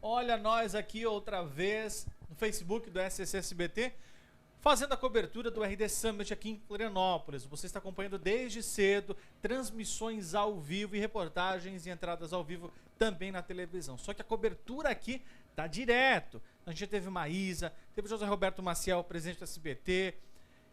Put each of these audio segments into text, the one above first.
Olha nós aqui outra vez no Facebook do SCC-SBT, fazendo a cobertura do RD Summit aqui em Florianópolis. Você está acompanhando desde cedo transmissões ao vivo e reportagens e entradas ao vivo também na televisão. Só que a cobertura aqui tá direto. A gente teve Maísa, teve José Roberto Maciel, presidente do SBT,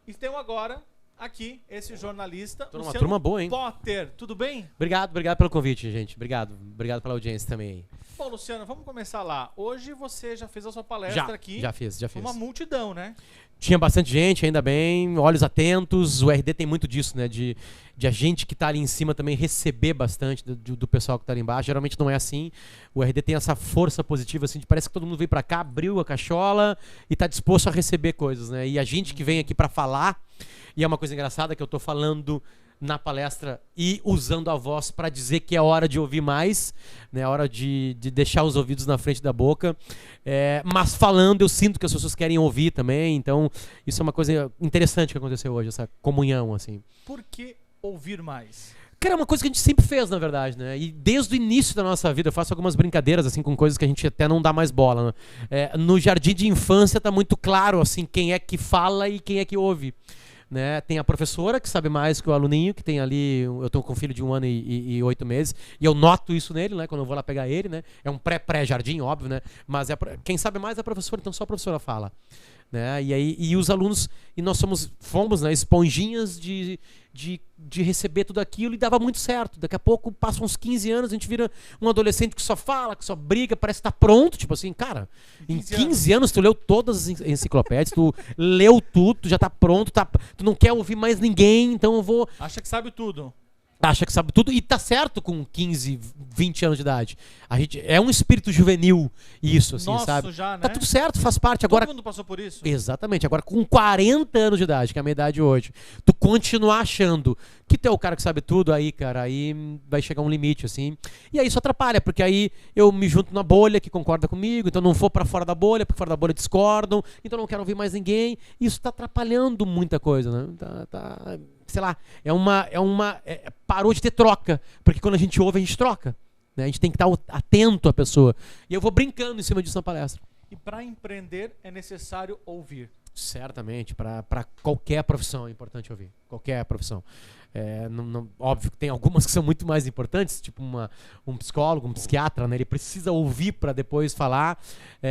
e tem agora aqui esse jornalista, uma turma boa, hein? Potter. Tudo bem? Obrigado pelo convite, gente. Obrigado pela audiência também. Bom, Luciano, vamos começar lá. Hoje você já fez a sua palestra aqui. Já fiz. Uma multidão, né? Tinha bastante gente, ainda bem, olhos atentos. O RD tem muito disso, né? De a gente que tá ali em cima também receber bastante do pessoal que tá ali embaixo. Geralmente não é assim. O RD tem essa força positiva, assim, de parece que todo mundo veio pra cá, abriu a cachola e tá disposto a receber coisas, né? E a gente que vem aqui pra falar, e é uma coisa engraçada que eu tô falando na palestra e usando a voz para dizer que é hora de ouvir mais, né? Hora de deixar os ouvidos na frente da boca, mas falando eu sinto que as pessoas querem ouvir também, então isso é uma coisa interessante que aconteceu hoje, essa comunhão, assim. Por que ouvir mais? Cara, é uma coisa que a gente sempre fez, na verdade, né? E desde o início da nossa vida eu faço algumas brincadeiras, assim, com coisas que a gente até não dá mais bola, né? No jardim de infância tá muito claro, assim, quem é que fala e quem é que ouve. Né? Tem a professora que sabe mais que o aluninho, que tem ali, eu tô com um filho de 1 ano e 8 meses, e eu noto isso nele, né? Quando eu vou lá pegar ele, né? É um pré-jardim, óbvio, né? Mas quem sabe mais é a professora, então só a professora fala. Né? E os alunos, e nós fomos, né, esponjinhas de receber tudo aquilo, e dava muito certo. Daqui a pouco, passam uns 15 anos, a gente vira um adolescente que só fala, que só briga, parece que tá pronto, tipo assim, cara, em 15 anos tu leu todas as enciclopédias, tu leu tudo, tu já tá pronto, tu não quer ouvir mais ninguém, então eu vou... Acha que sabe tudo. Acha que sabe tudo, e tá certo com 15, 20 anos de idade. A gente é um espírito juvenil isso, assim, Nosso sabe? já, né? Tá tudo certo, faz parte. Agora, todo mundo passou por isso? Exatamente. Agora, com 40 anos de idade, que é a minha idade hoje, tu continuar achando que tu é o cara que sabe tudo, aí, cara, aí vai chegar um limite, assim. E aí isso atrapalha, porque aí eu me junto na bolha que concorda comigo, então não vou pra fora da bolha, porque fora da bolha discordam, então não quero ouvir mais ninguém. Isso tá atrapalhando muita coisa, né? Sei lá, parou de ter troca, porque quando a gente ouve, a gente troca, né? A gente tem que estar atento à pessoa. E eu vou brincando em cima disso na palestra. E para empreender é necessário ouvir. Certamente, para qualquer profissão é importante ouvir, qualquer profissão. Óbvio que tem algumas que são muito mais importantes, tipo um psicólogo, um psiquiatra, né? Ele precisa ouvir para depois falar.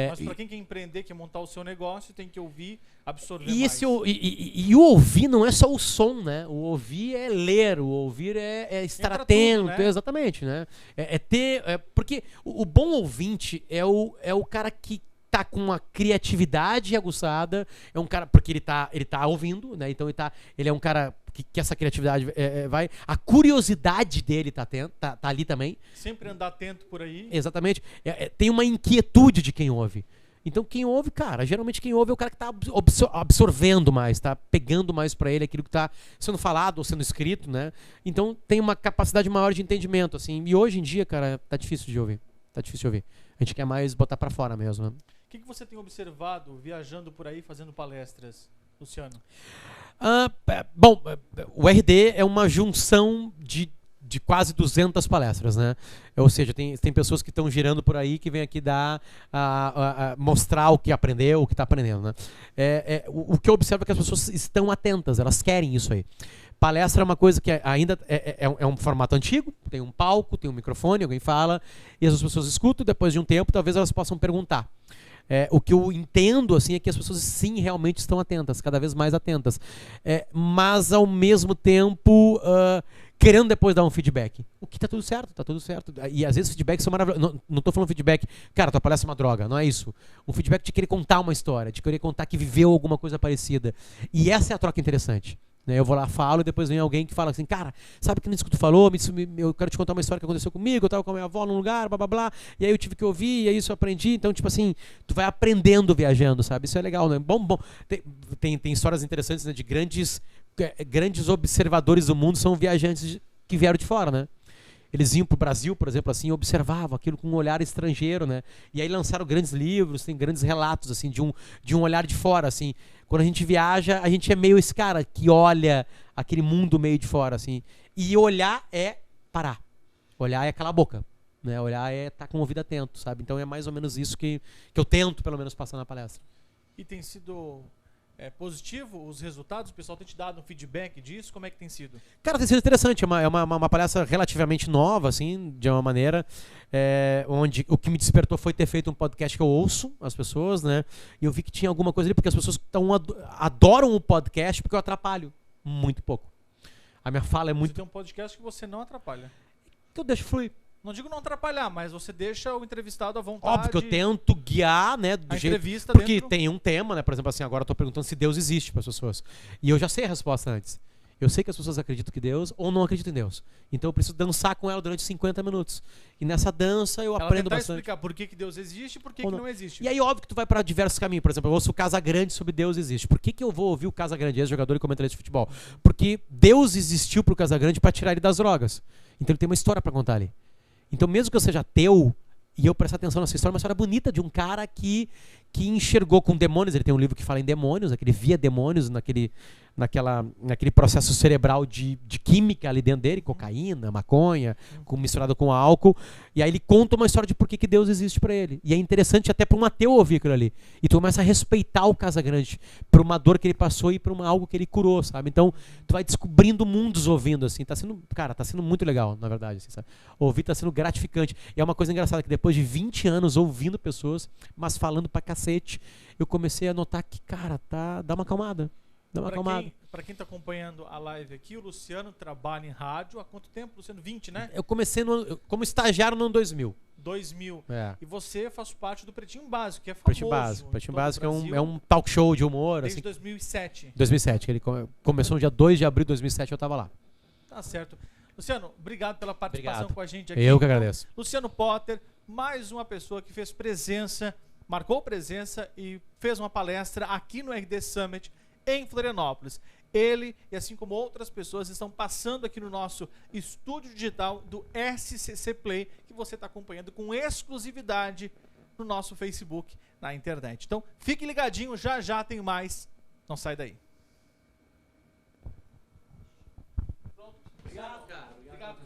Mas para quem quer empreender, quer montar o seu negócio, tem que ouvir, absorver e mais. E o ouvir não é só o som, né? O ouvir é ler, o ouvir é estar atento, tudo, né? Exatamente, né? Porque o bom ouvinte é o cara que tá com uma criatividade aguçada, é um cara, porque ele tá ouvindo, né? Então ele é um cara que essa criatividade vai, a curiosidade dele tá ali também. Sempre andar atento por aí. Exatamente. Tem uma inquietude de quem ouve. Então quem ouve, cara, geralmente quem ouve é o cara que tá absorvendo mais, tá pegando mais pra ele aquilo que tá sendo falado ou sendo escrito, né? Então tem uma capacidade maior de entendimento, assim. E hoje em dia, cara, tá difícil de ouvir. Tá difícil de ouvir. A gente quer mais botar pra fora mesmo, né? O que você tem observado viajando por aí, fazendo palestras, Luciano? Bom, o RD é uma junção de quase 200 palestras, né? Ou seja, tem pessoas que estão girando por aí que vêm aqui mostrar o que aprendeu, o que está aprendendo, né? O que eu observo é que as pessoas estão atentas, elas querem isso aí. Palestra é uma coisa que ainda é um formato antigo, tem um palco, tem um microfone, alguém fala, e as pessoas escutam, depois de um tempo talvez elas possam perguntar. O que eu entendo assim, é que as pessoas sim realmente estão atentas, cada vez mais atentas, mas ao mesmo tempo querendo depois dar um feedback. O que tá tudo certo. E às vezes feedbacks são maravilhosos. Não tô falando feedback, cara, tua palestra é uma droga, não é isso. Um feedback de querer contar uma história, de querer contar que viveu alguma coisa parecida. E essa é a troca interessante. Eu vou lá, falo, e depois vem alguém que fala assim, cara, sabe que nisso que tu falou, eu quero te contar uma história que aconteceu comigo, eu tava com a minha avó num lugar, blá blá blá, e aí eu tive que ouvir, e aí isso eu aprendi. Então, tipo assim, tu vai aprendendo viajando, sabe? Isso é legal, né? Bom. Tem histórias interessantes, né? De grandes observadores do mundo, são viajantes que vieram de fora, né? Eles iam pro Brasil, por exemplo, assim, observavam aquilo com um olhar estrangeiro, né? E aí lançaram grandes livros, tem grandes relatos, assim, de um olhar de fora, assim. Quando a gente viaja, a gente é meio esse cara que olha aquele mundo meio de fora, assim. E olhar é parar. Olhar é calar a boca. né? Olhar é estar com o ouvido atento, sabe? Então é mais ou menos isso que eu tento, pelo menos, passar na palestra. E tem sido positivo os resultados? O pessoal tem te dado um feedback disso? Como é que tem sido? Cara, tem sido interessante. É uma palestra relativamente nova, assim, de uma maneira onde o que me despertou foi ter feito um podcast que eu ouço as pessoas, né? E eu vi que tinha alguma coisa ali, porque as pessoas adoram o podcast porque eu atrapalho muito pouco. A minha fala é muito... Você tem um podcast que você não atrapalha. Que eu deixo fluir. Não digo não atrapalhar, mas você deixa o entrevistado à vontade. Óbvio que eu tento guiar, né, do a jeito... entrevista Porque dentro... tem um tema, né? Por exemplo, assim, agora eu tô perguntando se Deus existe para as pessoas. E eu já sei a resposta antes. Eu sei que as pessoas acreditam que Deus ou não acreditam em Deus. Então eu preciso dançar com ela durante 50 minutos. E nessa dança eu aprendo bastante. Explicar por que Deus existe e por que não existe. E aí, óbvio que tu vai para diversos caminhos. Por exemplo, eu ouço o Casagrande sobre Deus existe. Por que eu vou ouvir o Casagrande, ex-jogador e comentarista de futebol? Porque Deus existiu pro Casagrande para tirar ele das drogas. Então ele tem uma história para contar ali. Então, mesmo que eu seja ateu, e eu prestar atenção nessa história, uma história bonita de um cara que enxergou com demônios. Ele tem um livro que fala em demônios, que ele via demônios naquele processo cerebral de química ali dentro dele, cocaína, maconha, misturado com álcool. E aí ele conta uma história de por que Deus existe pra ele. E é interessante até para um ateu ouvir aquilo ali. E tu começa a respeitar o Casagrande por uma dor que ele passou e por algo que ele curou, sabe? Então, tu vai descobrindo mundos ouvindo, assim. Tá sendo muito legal, na verdade, assim, sabe? Ouvir tá sendo gratificante. E é uma coisa engraçada que depois de 20 anos ouvindo pessoas, mas falando pra cacete, eu comecei a notar que, cara, dá uma acalmada. Para quem está acompanhando a live aqui, o Luciano trabalha em rádio há quanto tempo, Luciano? 20, né? Eu comecei como estagiário no ano 2000. 2000. É. E você faz parte do Pretinho Básico, que é famoso. Pretinho Básico é um talk show de humor. Desde assim, 2007. 2007, que ele começou no dia 2 de abril de 2007, eu estava lá. Tá certo. Luciano, obrigado pela participação com a gente aqui. Eu que agradeço. Luciano Potter, mais uma pessoa que fez presença, marcou presença e fez uma palestra aqui no RD Summit, em Florianópolis. Ele, e assim como outras pessoas, estão passando aqui no nosso estúdio digital do SCC Play, que você está acompanhando com exclusividade no nosso Facebook, na internet. Então, fique ligadinho, já tem mais. Não sai daí. Pronto. Obrigado, cara. Obrigado,